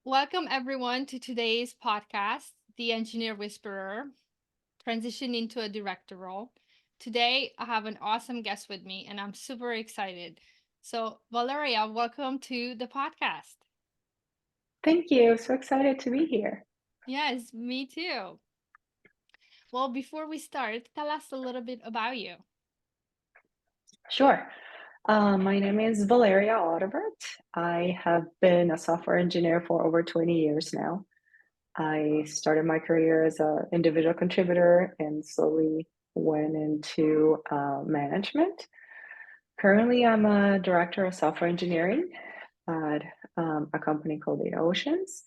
Welcome everyone to today's podcast, The Engineer Whisperer, Transition into a Director Role. Today, I have an awesome guest with me, and I'm super excited. So, Valeria, welcome to the podcast. Thank you. So excited to be here. Yes, me too. Well, before we start, tell us a little bit about you. Sure. My name is Valeria Audivert. I have been a software engineer for over 20 years now. I started my career as an individual contributor and slowly went into management. Currently, I'm a director of software engineering at a company called the Oceans.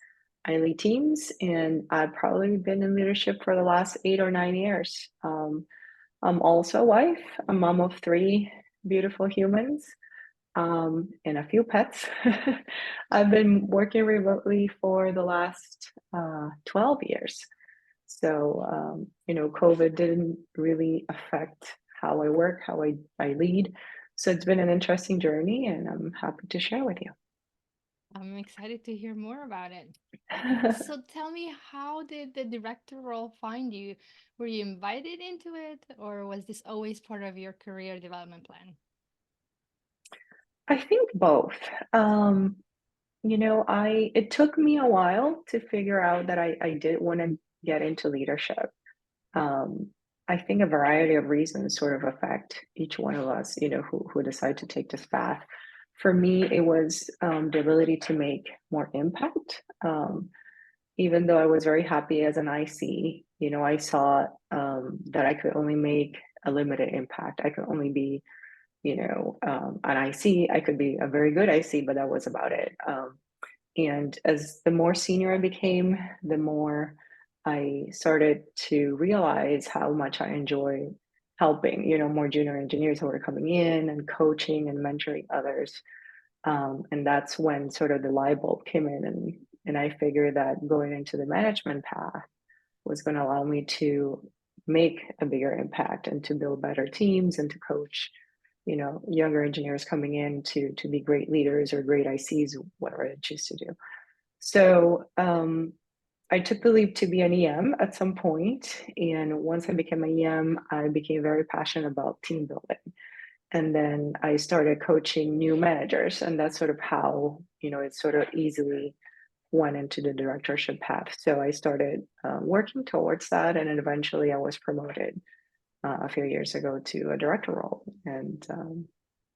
I lead teams, and I've probably been in leadership for the last 8 or 9 years. I'm also a wife, a mom of three beautiful humans, and a few pets. I've been working remotely for the last 12 years. So, COVID didn't really affect how I work, how I lead. So it's been an interesting journey, and I'm happy to share with you. I'm excited to hear more about it. So, tell me, how did the director role find you? Were you invited into it, or was this always part of your career development plan? I think both. Um, I it took me a while to figure out that I did want to get into leadership. Um, I think a variety of reasons sort of affect each one of us, who decide to take this path. For me, it was the ability to make more impact. Even though I was very happy as an IC, I saw that I could only make a limited impact. I could only be, an IC. I could be a very good IC, but that was about it. And as the more senior I became, the more I started to realize how much I enjoy helping, more junior engineers who are coming in and coaching and mentoring others. And that's when sort of the light bulb came in, and I figured that going into the management path was going to allow me to make a bigger impact and to build better teams and to coach younger engineers coming in to be great leaders or great ICs, whatever I choose to do. So I took the leap to be an EM at some point, and once I became an EM, I became very passionate about team building. And then I started coaching new managers, and that's sort of how it sort of easily went into the directorship path. So I started working towards that, and then eventually I was promoted a few years ago to a director role. And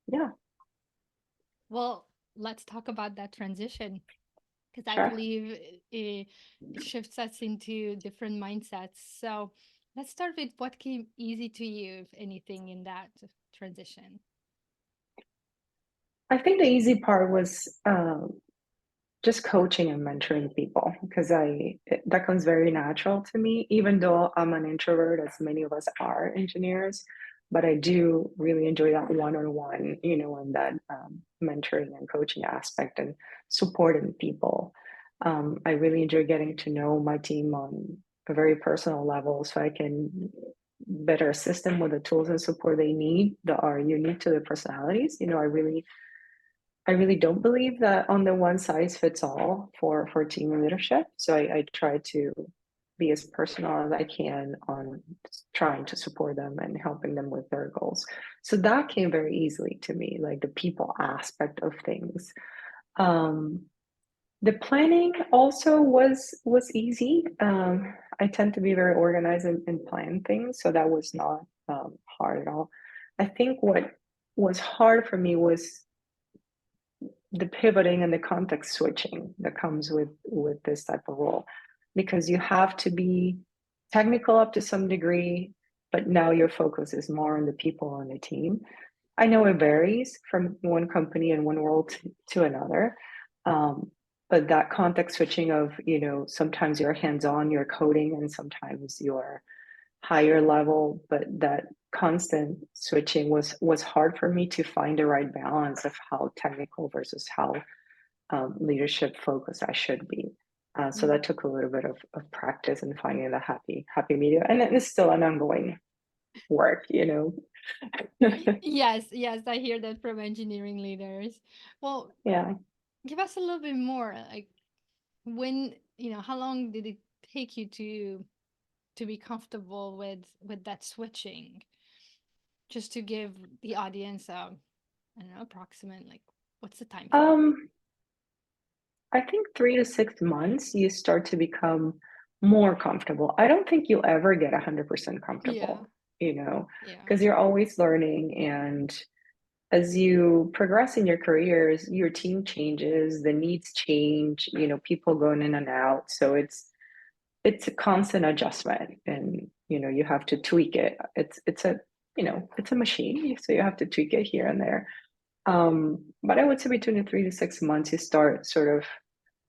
yeah, Well, let's talk about that transition because I sure. believe it shifts us into different mindsets. So let's start with what came easy to you, if anything, in that transition. I think the easy part was just coaching and mentoring people because that comes very natural to me, even though I'm an introvert, as many of us are engineers. But I do really enjoy that one-on-one, and that mentoring and coaching aspect and supporting people. I really enjoy getting to know my team on a very personal level so I can better assist them with the tools and support they need that are unique to their personalities. I really don't believe that on the one size fits all for team leadership. So I try to be as personal as I can on trying to support them and helping them with their goals. So that came very easily to me, like the people aspect of things. Um, the planning also was easy. I tend to be very organized and plan things, so that was not hard at all. I think what was hard for me was the pivoting and the context switching that comes with this type of role, because you have to be technical up to some degree, but now your focus is more on the people on the team. I know it varies from one company and one role to another, um, but that context switching of sometimes you're hands-on, you're coding, and sometimes you're higher level, but that constant switching was hard for me to find the right balance of how technical versus how leadership focused I should be. So Mm. that took a little bit of practice and finding the happy medium, and it's still an ongoing work. Yes, yes, I hear that from engineering leaders. Well, Yeah. give us a little bit more. Like, when, how long did it take you to be comfortable with that switching? Just to give the audience I don't know, approximate, like, what's the time frame? Um, I think 3 to 6 months, you start to become more comfortable. I don't think you'll ever get 100% Yeah, comfortable, you know, yeah. because you're always learning. And as you progress in your careers, your team changes, the needs change, people going in and out. So it's a constant adjustment, and you have to tweak it. It's a machine, so you have to tweak it here and there. But I would say between the 3 to 6 months, you start sort of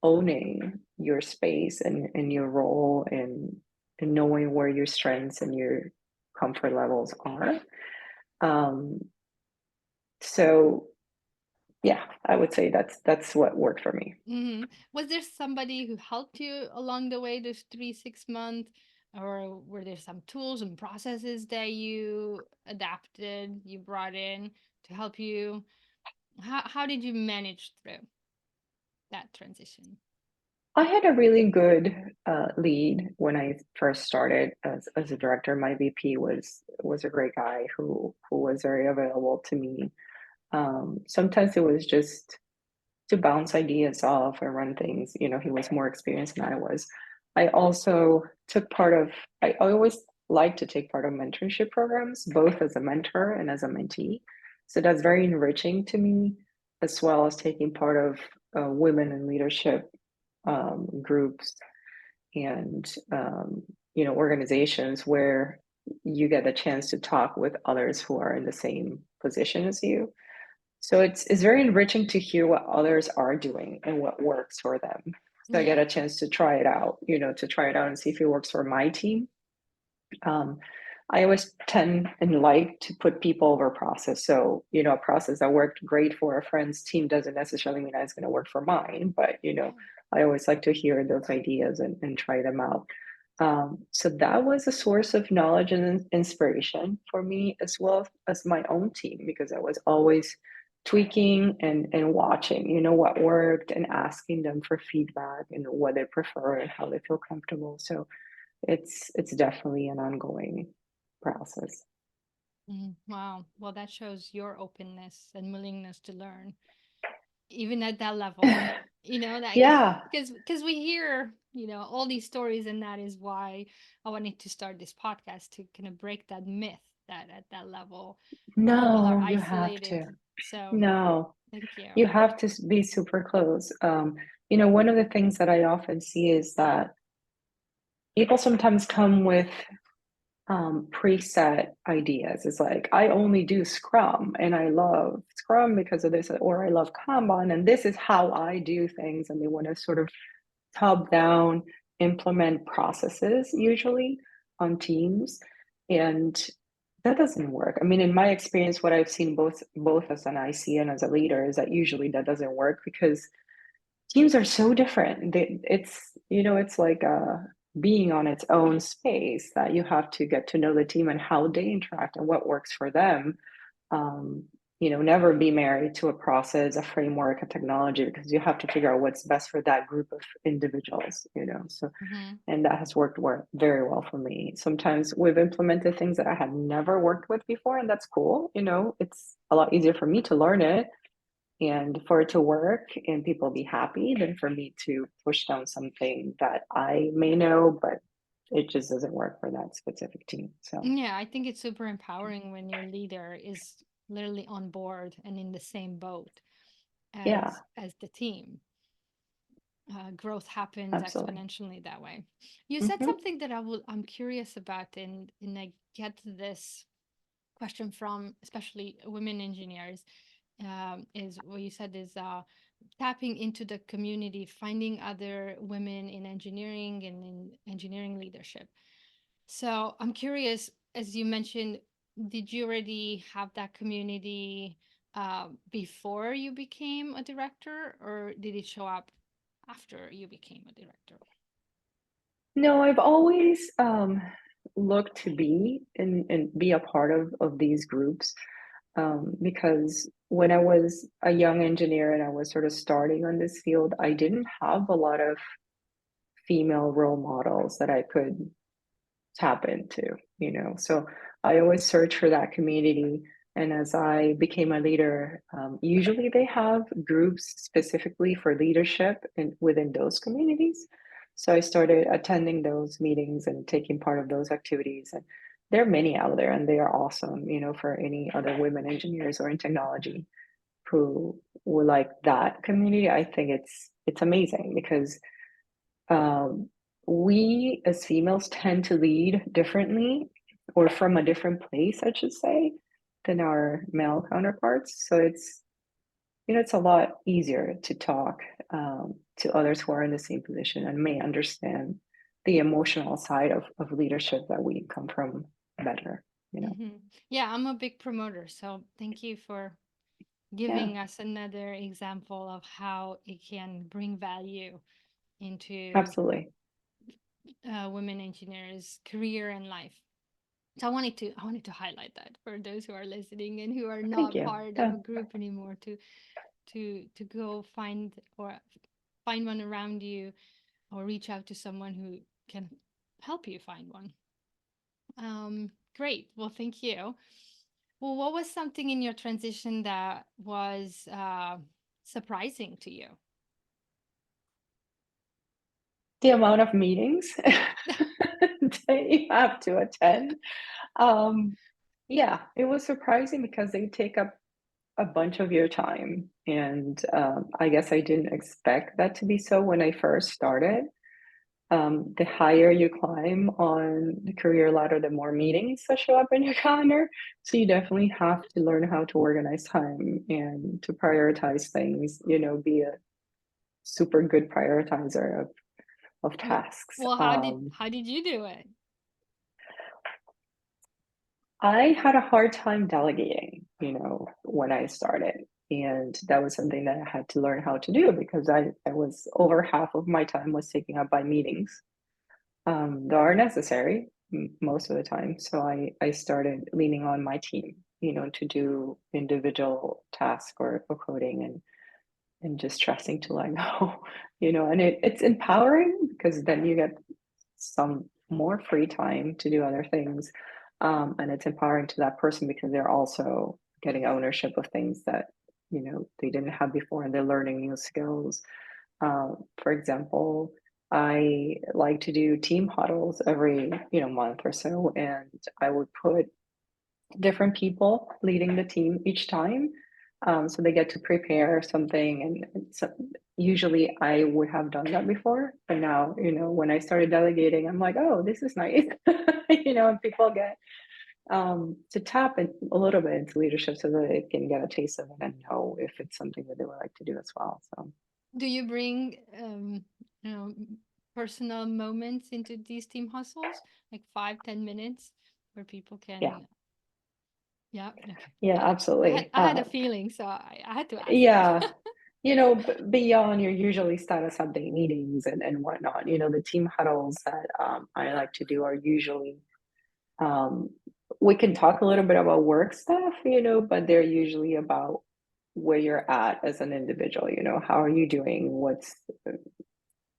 owning your space and your role, and knowing where your strengths and your comfort levels are. Um, so yeah, I would say that's what worked for me. Was there somebody who helped you along the way, those 3, 6 months, or were there some tools and processes that you adapted, you brought in to help you? How did you manage through that transition? I had a really good lead when I first started as a director. My VP was a great guy who was very available to me. Sometimes it was just to bounce ideas off and run things. He was more experienced than I was. I also took part of, I always like to take part of mentorship programs, both as a mentor and as a mentee. So that's very enriching to me, as well as taking part of women in leadership groups, and organizations where you get a chance to talk with others who are in the same position as you. So it's very enriching to hear what others are doing and what works for them. So I get Yeah. a chance to try it out, and see if it works for my team. Um, I always tend and like to put people over process. So, a process that worked great for a friend's team doesn't necessarily mean that it's going to work for mine. But, Yeah. I always like to hear those ideas and try them out. So that was a source of knowledge and inspiration for me, as well as my own team, because I was always tweaking and watching, what worked, and asking them for feedback and what they prefer and how they feel comfortable. So it's definitely an ongoing process. Wow. Well, that shows your openness and willingness to learn, even at that level. Like, Yeah, because we hear, all these stories, and that is why I wanted to start this podcast, to kind of break that myth that at that level people are no, you have isolated. to. So, No, thank you. you have to be super close. One of the things that I often see is that people sometimes come with preset ideas. It's like, I only do Scrum and I love Scrum because of this, or I love Kanban and this is how I do things. And they want to sort of top down implement processes, usually on teams. And that doesn't work. I mean, in my experience, what I've seen both as an IC and as a leader is that usually that doesn't work, because teams are so different. It's like being on its own space, that you have to get to know the team and how they interact and what works for them. um, Never be married to a process, a framework, a technology, because you have to figure out what's best for that group of individuals. So, Hmm. and that has worked very well for me. Sometimes we've implemented things that I had never worked with before, and that's cool. It's a lot easier for me to learn it and for it to work and people be happy than for me to push down something that I may know, but it just doesn't work for that specific team. So, Yeah, I think it's super empowering when your leader is literally on board and in the same boat yeah, as the team. Growth happens absolutely. exponentially that way. You said Hmm. something that I'm curious about, and I get this question from especially women engineers. Is what you said is tapping into the community, finding other women in engineering and in engineering leadership. So I'm curious, as you mentioned, did you already have that community before you became a director, or did it show up after you became a director? No, I've always looked to be and be a part of these groups, because when I was a young engineer and I was sort of starting on this field, I didn't have a lot of female role models that I could tap into, So I always search for that community. And as I became a leader, usually they have groups specifically for leadership and within those communities. So I started attending those meetings and taking part of those activities. And there are many out there, and they are awesome, for any other women engineers or in technology who would like that community. I think it's amazing because um, we as females tend to lead differently or from a different place, I should say, than our male counterparts. So it's a lot easier to talk to others who are in the same position and may understand the emotional side of leadership that we come from better. Yeah, I'm a big promoter, so thank you for Yeah, giving us another example of how it can bring value into absolutely. women engineers' career and life. So I wanted to highlight that for those who are listening and who are Thank not you. part of Yeah, a group anymore to go find or find one around you or reach out to someone who can help you find one. Great. Well, thank you. Well, what was something in your transition that was surprising to you? the amount of meetings that you have to attend. Um, yeah, it was surprising because they take up a bunch of your time. And I guess I didn't expect that to be so when I first started. The higher you climb on the career ladder, the more meetings that show up in your calendar. So you definitely have to learn how to organize time and to prioritize things, be a super good prioritizer of Well, tasks. well, how did you do it? I had a hard time delegating, when I started. And that was something that I had to learn how to do because I was over half of my time was taken up by meetings that are necessary most of the time. So I started leaning on my team, to do individual tasks or coding and just trusting to let go, and it's empowering because then you get some more free time to do other things. And it's empowering to that person because they're also getting ownership of things that, they didn't have before and they're learning new skills. For example, I like to do team huddles every, month or so, and I would put different people leading the team each time. So they get to prepare something, and so usually I would have done that before, but now, when I started delegating, I'm like, oh, this is nice, and people get to tap in a little bit into leadership so that they can get a taste of it and know if it's something that they would like to do as well. So Do you bring you know, personal moments into these team hustles, like 5, 10 minutes, where people yeah, can? Yeah. Okay. yeah, I had absolutely. I had a feeling, so I had to ask. Yeah, beyond your usually status update meetings and whatnot, the team huddles that I like to do are usually um, we can talk a little bit about work stuff, but they're usually about where you're at as an individual. How are you doing?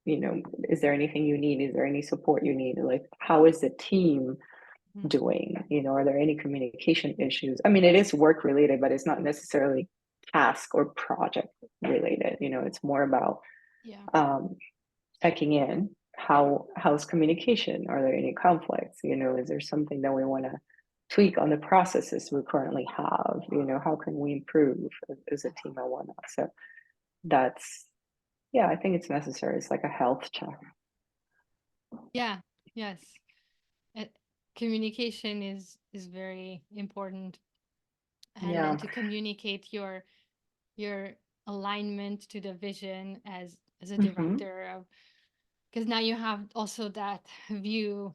Is there anything you need? Is there any support you need? Like, how is the team Mhm. doing? Are there any communication issues? I mean, it is work related, but it's not necessarily task or project related. It's more about Yeah. um, checking in. How's communication? Are there any conflicts? Is there something that we want to tweak on the processes we currently have? How can we improve as a team and whatnot? So that's yeah, I think it's necessary. It's like a health check. Yeah. Yes. Uh, Communication is very important, and Yeah. then to communicate your alignment to the vision as a Hmm. director of, because now you have also that view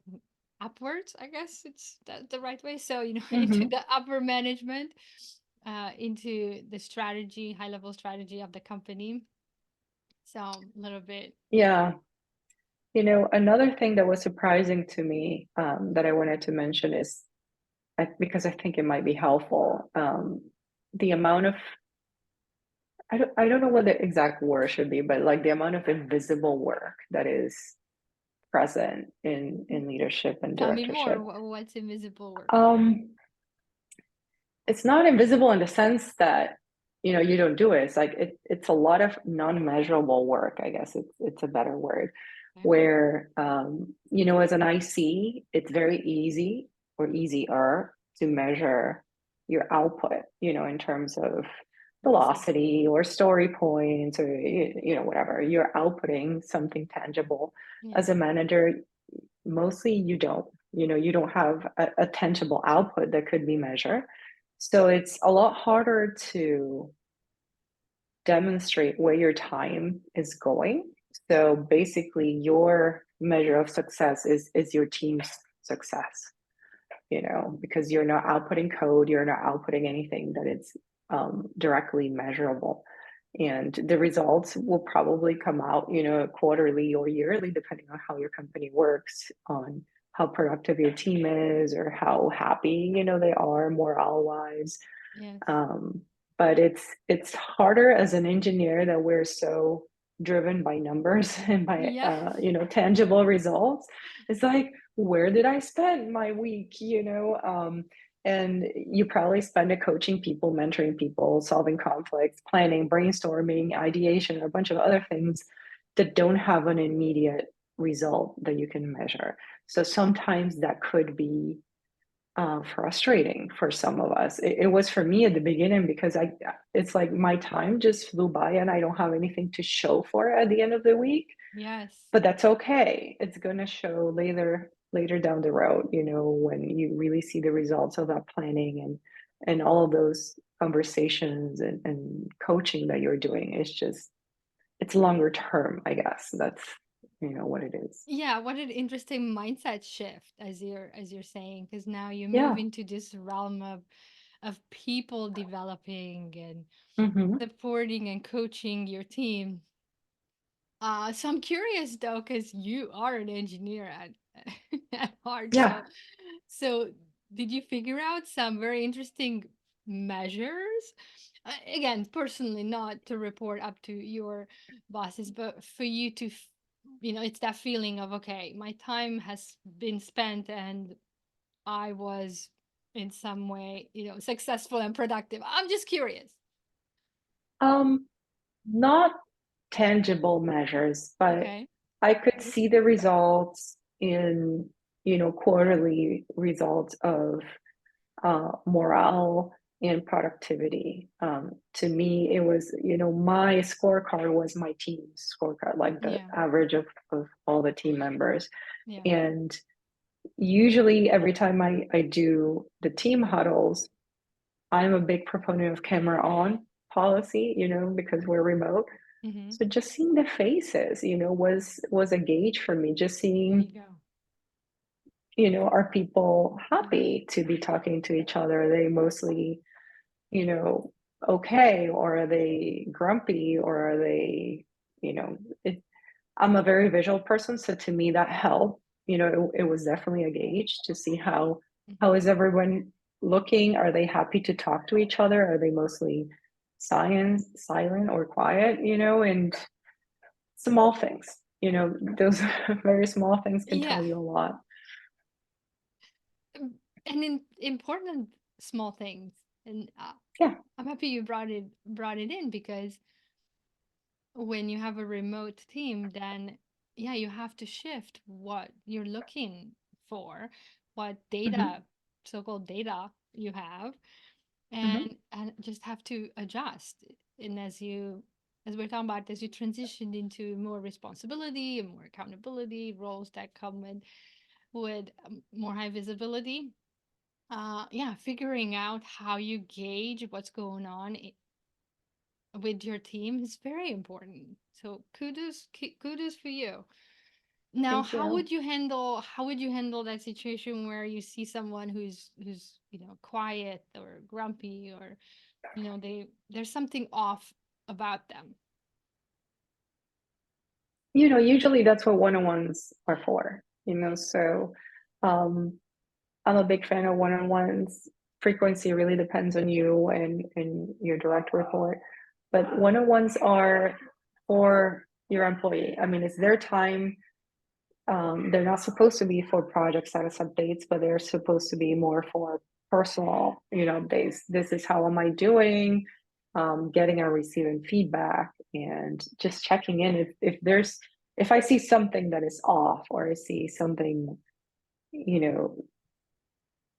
upwards, I guess it's that the right way, so into Hmm. the upper management, into the strategy, high level strategy of the company, so a little bit. Yeah. Another thing that was surprising to me that I wanted to mention is because I think it might be helpful. The amount of I don't know what the exact word should be, but like the amount of invisible work that is present in leadership and Tell me more. directorship. What's invisible work? Um, it's not invisible in the sense that you don't do it. It's like it's a lot of non-measurable work, I guess it's a better word, Okay. where as an IC, it's very easy or easier to measure your output, in terms of Results. velocity or story points, or whatever. You're outputting something tangible. As Yeah. a manager, mostly you don't have a tangible output that could be measured, so it's a lot harder to demonstrate where your time is going. So basically your measure of success is your team's success, because you're not outputting code, you're not outputting anything that it's directly measurable. And the results will probably come out, quarterly or yearly, depending on how your company works, on how productive your team is or how happy, they are morale wise. Yes. Um, but it's harder as an engineer that we're so driven by numbers and by Yeah. tangible results. It's like, where did I spend my week? And you probably spend it coaching people, mentoring people, solving conflicts, planning, brainstorming, ideation, a bunch of other things that don't have an immediate result that you can measure. So sometimes that could be frustrating for some of us. It was for me at the beginning, because it's like my time just flew by and I don't have anything to show for it at the end of the week. Yes. But that's okay. It's going to show later down the road, when you really see the results of that planning and all of those conversations and coaching that you're doing. It's longer term, I guess. That's what it is. Yeah, what an interesting mindset shift, as you're saying, because now you move Yeah. into this realm of people developing and Hmm. supporting and coaching your team. So I'm curious though, because you are an engineer at at heart. So Yeah. so did you figure out some very interesting measures? Again, personally, not to report up to your bosses, but for you to, it's that feeling of, okay, my time has been spent and I was in some way, successful and productive. I'm just curious. Um, Not tangible measures, but Okay. I could see the results in, quarterly results of morale and productivity. To me, it was, my scorecard was my team's scorecard, like the Yeah. average of all the team members. Yeah. And usually every time I do the team huddles, I'm a big proponent of camera on policy, because we're remote. Mm-hmm. So just seeing the faces, was a gauge for me. Just There you seeing, go. are people happy to be talking to each other? Are they mostly, you know, okay, or are they grumpy, or are they, you know, it, I'm a very visual person, so to me that helped. It was definitely a gauge to see how Mm-hmm. is everyone looking? Are they happy to talk to each other? Are they mostly silent or quiet? And small things, those very small things can Yeah. tell you a lot. And in important small things. And Yeah. I'm happy you brought it in because when you have a remote team, then yeah, you have to shift what you're looking for, what Hmm. data, so-called data you have, Hmm. and just have to adjust. And as we're talking about, as you transition into more responsibility and more accountability roles that come with more high visibility, yeah, figuring out how you gauge what's going on with your team is very important. So kudos for you. Now, Thank you. how would you handle that situation where you see someone who's quiet or grumpy, or there's something off about them? Usually that's what one-on-ones are for, so um, I'm a big fan of one-on-ones. Frequency really depends on you and your direct report, but one-on-ones are for your employee. I mean, it's their time they're not supposed to be for project status updates, but they're supposed to be more for personal, updates. This is how am I doing? Getting or receiving feedback and just checking in if I see something that is off or I see something, you know,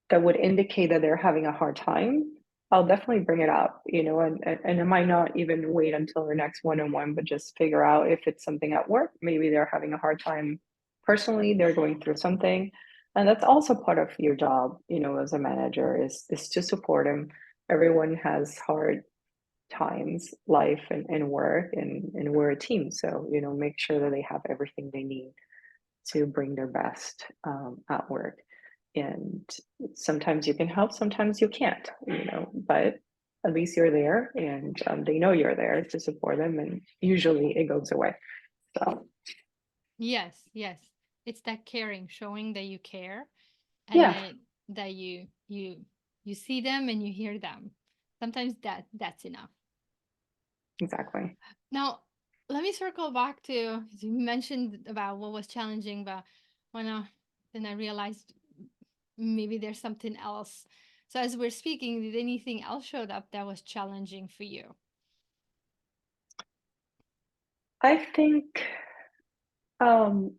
that would indicate that they're having a hard time, I'll definitely bring it up, and I might not even wait until the next one-on-one, but just figure out if it's something at work. Maybe they're having a hard time personally, they're going through something. And that's also part of your job, as a manager is to support them. Everyone has hard times, life and work, and we're a team. So, make sure that they have everything they need to bring their best at work. And sometimes you can help, sometimes you can't, but at least you're there and they know you're there to support them. And usually it goes away. So, Yes, yes. It's that caring, showing that you care, and yeah, that you see them and you hear them. Sometimes that's enough. exactly. Now, let me circle back to, you mentioned about what was challenging, but when then I realized maybe there's something else. So as we're speaking, did anything else showed up that was challenging for you? I think um,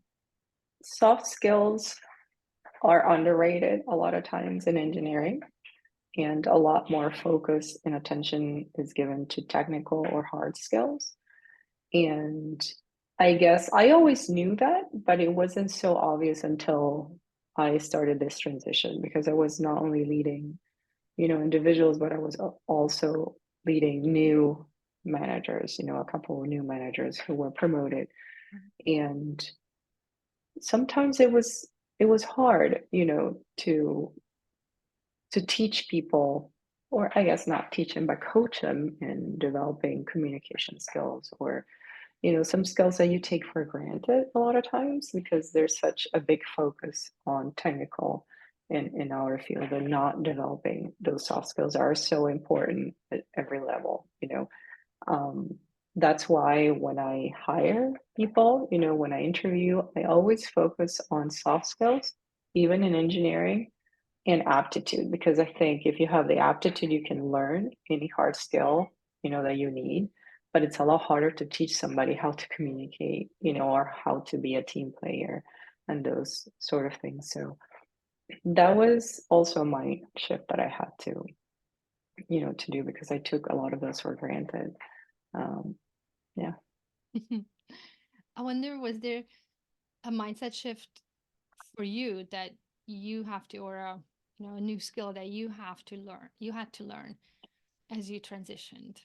soft skills are underrated a lot of times in engineering, and a lot more focus and attention is given to technical or hard skills. And I guess I always knew that, but it wasn't so obvious until I started this transition, because I was not only leading, individuals, but I was also leading new managers, a couple of new managers who were promoted. And sometimes it was hard, to teach people, or I guess not teach them, but coach them in developing communication skills, or some skills that you take for granted a lot of times, because there's such a big focus on technical in our field, and not developing those soft skills are so important at every level. um, that's why when I hire people, when I interview, I always focus on soft skills, even in engineering, and aptitude, because I think if you have the aptitude, you can learn any hard skill, that you need. But it's a lot harder to teach somebody how to communicate, or how to be a team player and those sort of things. So that was also my shift that I had to do, because I took a lot of those for granted. Um, yeah. I wonder, was there a mindset shift for you that you have to, or a new skill that you had to learn as you transitioned?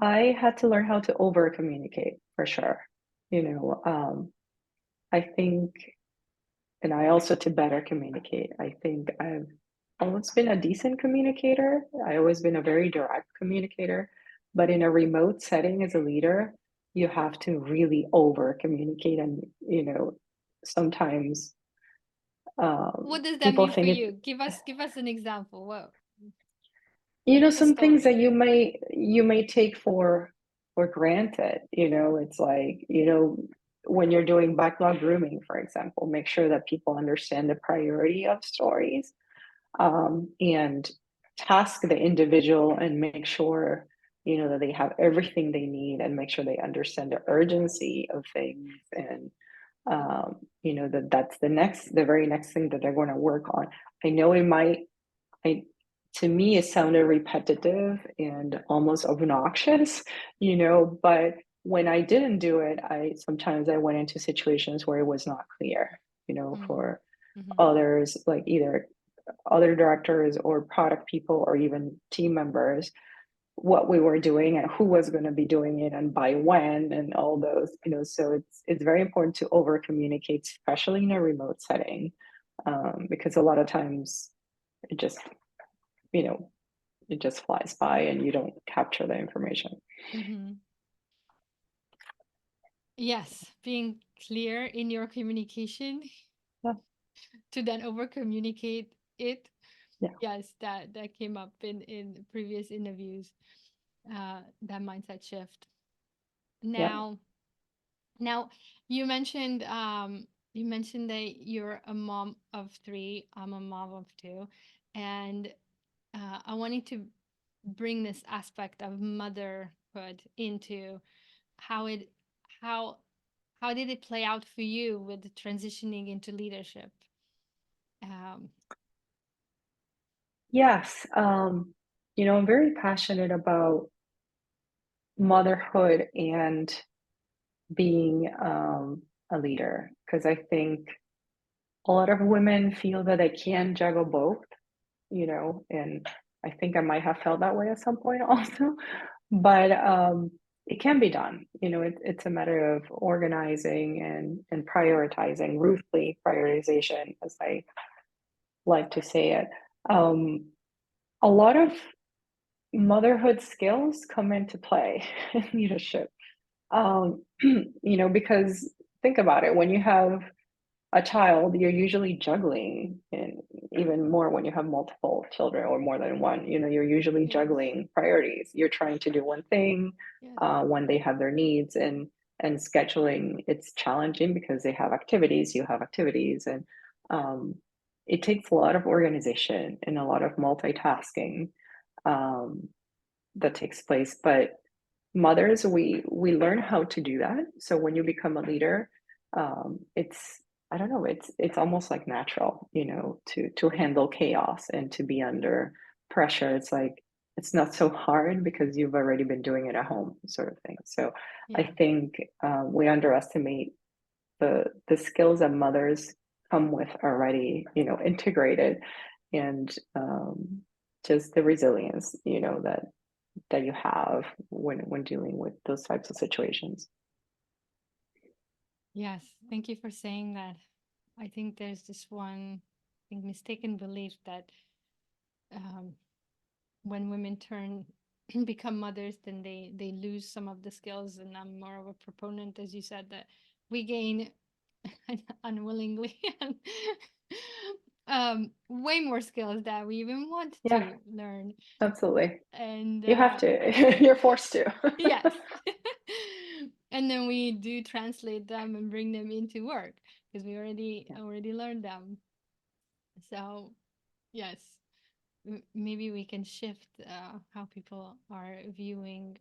I had to learn how to over communicate for sure. I think, and I also to better communicate. I think I've always been a decent communicator. I always been a very direct communicator, but in a remote setting as a leader, you have to really over communicate, and sometimes What does that people mean for think it. you? Give us an example. What, a Some things that story. you may take for granted. It's like, when you're doing backlog grooming, for example, make sure that people understand the priority of stories, and task the individual and make sure, that they have everything they need, and make sure they understand the urgency of things, and that's the very next thing that they're going to work on. I know it might I to me, it sounded repetitive and almost obnoxious, but when I didn't do it, I went into situations where it was not clear, Mm-hmm. for Mm-hmm. others, like either other directors or product people or even team members, what we were doing and who was going to be doing it and by when, and all those, so it's very important to over communicate, especially in a remote setting, because a lot of times it just, you know, it just flies by and you don't capture the information. Mm-hmm. Yes, being clear in your communication Yeah, to then over communicate it. yeah, Yes, that came up in previous interviews. That mindset shift. yeah. Now, now you mentioned. You mentioned that you're a mom of three. I'm a mom of two, and I wanted to bring this aspect of motherhood into how it how how did it play out for you with transitioning into leadership? Um, Yes, I'm very passionate about motherhood and being a leader because I think a lot of women feel that they can juggle both, and I think I might have felt that way at some point also. But it can be done. It's a matter of organizing and prioritizing, ruthless prioritization, as I like to say it. Um, a lot of motherhood skills come into play in leadership. Because think about it, when you have a child, you're usually juggling, and even more when you have multiple children or more than one, you're usually yes, juggling priorities. You're trying to do one thing yes, when they have their needs, and scheduling, it's challenging because they have activities, you have activities, and um, it takes a lot of organization and a lot of multitasking um, that takes place. But mothers, we learn how to do that. So when you become a leader, it's, I don't know, it's almost like natural, to handle chaos and to be under pressure. It's like it's not so hard because you've already been doing it at home, sort of thing. So I yeah, think we underestimate the skills that mothers come with already, integrated, and just the resilience, that you have when dealing with those types of situations. yes. Thank you for saying that. I think there's this one, I think, mistaken belief that um, when women turn become mothers, then they lose some of the skills. And I'm more of a proponent, as you said, that we gain unwillingly and way more skills that we even want Yeah, to learn. absolutely. And You have to. You're forced to. yes. And then we do translate them and bring them into work because we already learned them. So yes, maybe we can shift how people are viewing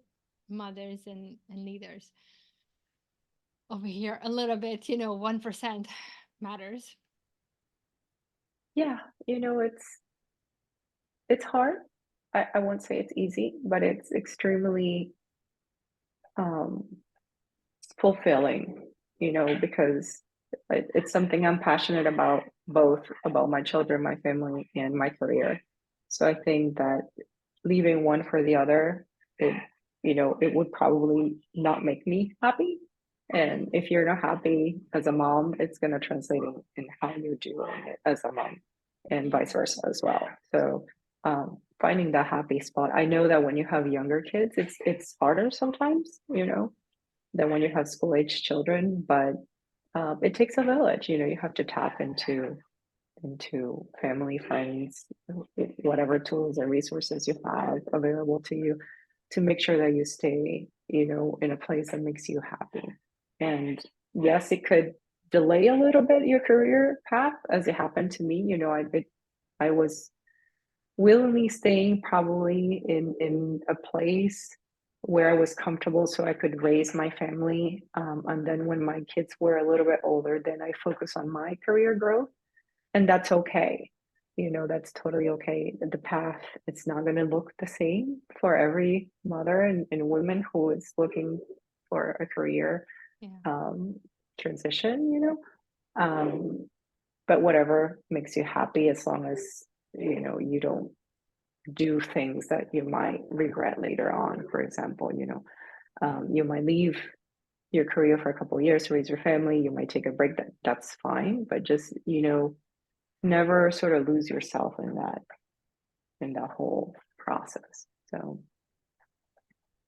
mothers and leaders over here a little bit. 1% matters. Yeah, it's hard. I won't say it's easy, but it's extremely um, fulfilling, because it's something I'm passionate about, both about my children, my family, and my career. So I think that leaving one for the other, it would probably not make me happy. And if you're not happy as a mom, it's going to translate in how you do it as a mom, and vice Yeah. versa as well. So finding that happy spot. I know that when you have younger kids, it's harder sometimes, than when you have school age children, but it takes a village. You have to tap into family, friends, whatever tools and resources you have available to you to make sure that you stay, in a place that makes you happy. And yes, it could delay a little bit your career path, as it happened to me. I was willingly staying probably in a place where I was comfortable so I could raise my family. And then when my kids were a little bit older, then I focus on my career growth, and that's okay. That's totally okay. The path, it's not going to look the same for every mother and woman who is looking for a career Yeah. um, transition, but whatever makes you happy, as long as you don't do things that you might regret later on. For example, you might leave your career for a couple of years to raise your family. You might take a break. That's fine, but just never sort of lose yourself in that whole process. So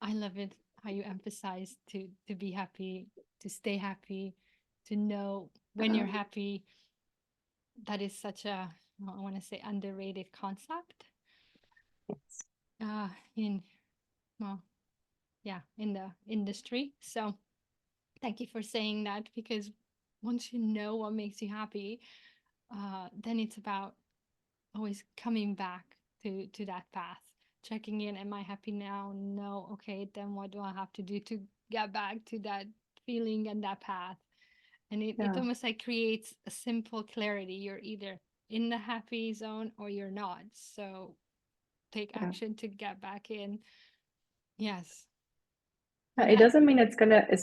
I love it how you emphasize to be happy, to stay happy, to know when you're happy. That is such a, well, I want to say, underrated concept. yes. In, well, yeah, in the industry. So thank you for saying that because once you know what makes you happy, then it's about always coming back to that path, checking in. Am I happy now? No. Okay, then what do I have to do to get back to that feeling and that path? And it Yeah, almost like creates a simple clarity. You're either in the happy zone or you're not. So take yeah. action to get back in. Yes. Yeah, And it doesn't mean it's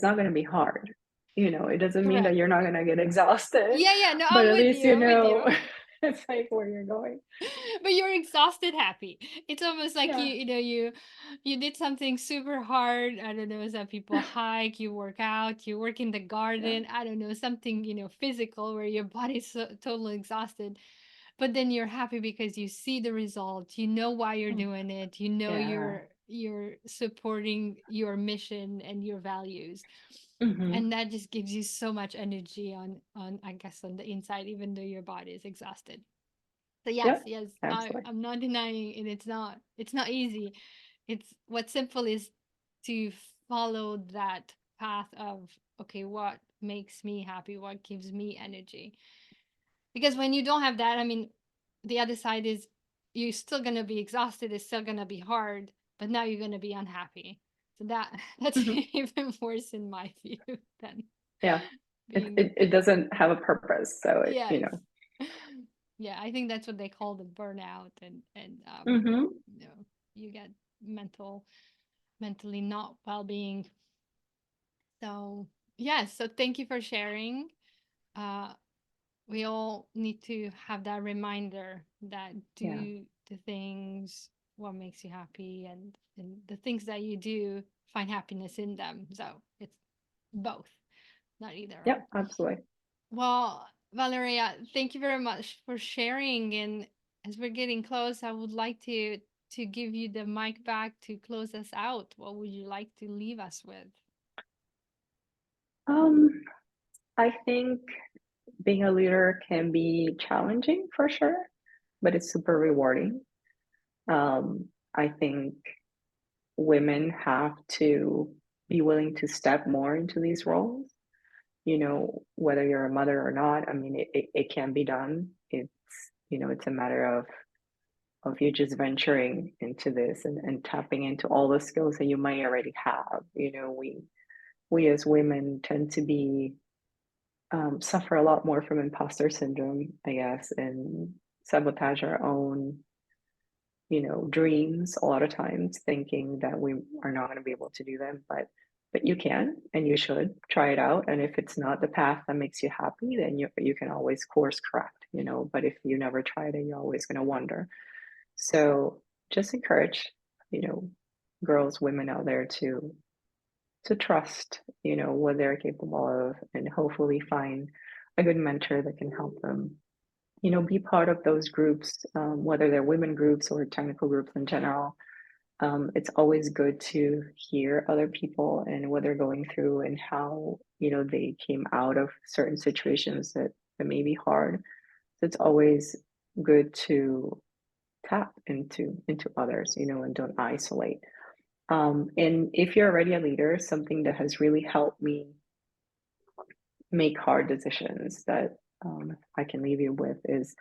not gonna be hard. It doesn't mean that correct. you're not gonna get exhausted, Yeah, yeah, no, but I'm at with least you. I'm with you. it's like where you're going. But you're exhausted happy. It's almost like Yeah, you did something super hard. I don't know, some people hike, you work out, you work in the yeah, garden, I don't know, something, physical where your body's totally exhausted. But then you're happy because you see the result. You know why you're mm, doing it. You know yeah. you're supporting your mission and your values. Hmm. And that just gives you so much energy on I guess on the inside, even though your body is exhausted. So yes, Yep, yes, absolutely. I'm not denying it. It's not easy. It's what's simple is to follow that path of, okay, what makes me happy, what gives me energy. Because when you don't have that, I mean, the other side is you're still gonna be exhausted, it's still gonna be hard, but now you're gonna be unhappy. So that's Hmm. even worse in my view than Yeah, being it doesn't have a purpose, so yes. Yeah, I think that's what they call the burnout, and hmm you know, you get mentally not well-being. So, yes, so thank you for sharing. Uh we all need to have that reminder that yeah, do the things what makes you happy, and the things that you do, find happiness in them. So, it's both, not either or. yep, absolutely. Well, Valeria, thank you very much for sharing. And as we're getting close, I would like to give you the mic back to close us out. What would you like to leave us with? Um, I think being a leader can be challenging for sure, but it's super rewarding. I think women have to be willing to step more into these roles. Whether you're a mother or not, I mean, it can be done. It's a matter of you just venturing into this and tapping into all the skills that you might already have. We as women tend to be suffer a lot more from imposter syndrome, I guess, and sabotage our own dreams a lot of times, thinking that we are not going to be able to do them. But you can and you should try it out. And if it's not the path that makes you happy, then you can always course correct. But if you never tried it, you're always going to wonder. So just encourage, you know, girls, women out there to trust, what they're capable of, and hopefully find a good mentor that can help them, be part of those groups, whether they're women groups or technical groups in general. It's always good to hear other people and what they're going through and how, they came out of certain situations that may be hard. So it's always good to tap into others, and don't isolate. And if you're already a leader, something that has really helped me make hard decisions that I can leave you with is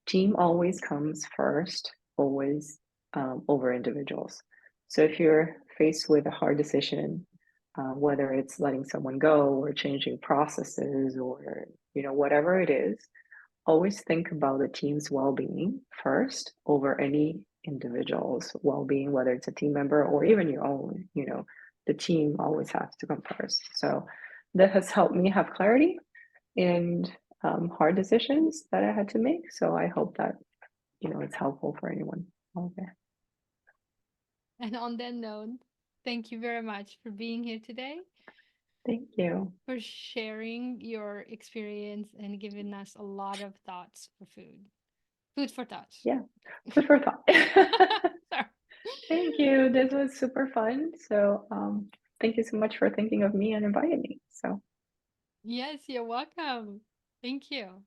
team always comes first, always over individuals. So if you're faced with a hard decision, whether it's letting someone go or changing processes or whatever it is, always think about the team's well-being first over any individual's well-being, whether it's a team member or even your own. The team always has to come first. So that has helped me have clarity and hard decisions that I had to make. So I hope that it's helpful for anyone. Okay. And on that note, thank you very much for being here today, Thank you. for sharing your experience and giving us a lot of thoughts for food. Food for thoughts. Yeah. Food for thought. Sorry. Thank you. This was super fun. So thank you so much for thinking of me and inviting me. So Yes, you're welcome. Thank you.